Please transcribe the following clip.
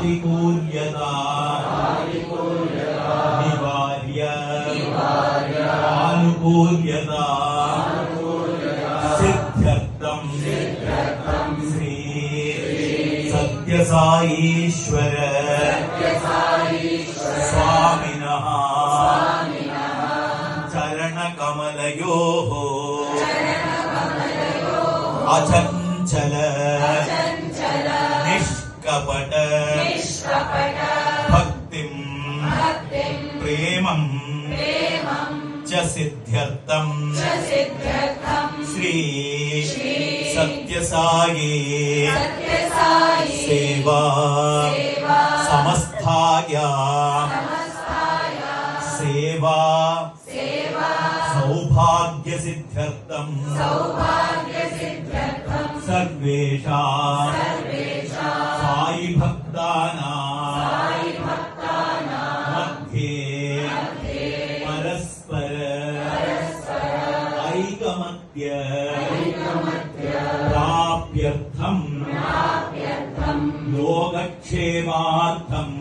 आदिकूल्यता निवार्य आनुकूल्यता सिद्ध्यर्थं श्री सत्यसाईश्वर स्वामिनः चरणकमलयोः अचञ्चल निष्कपट भक्तिं प्रेमं च सिद्ध्यर्थं श्री सत्यसाई सेवा समस्थाया सेवा सौभाग्य सिद्ध्यर्थं सर्वेषां साई भक्तानां मध्ये परस्पर ऐकमत्य प्राप्यर्थं योगक्षेमार्थं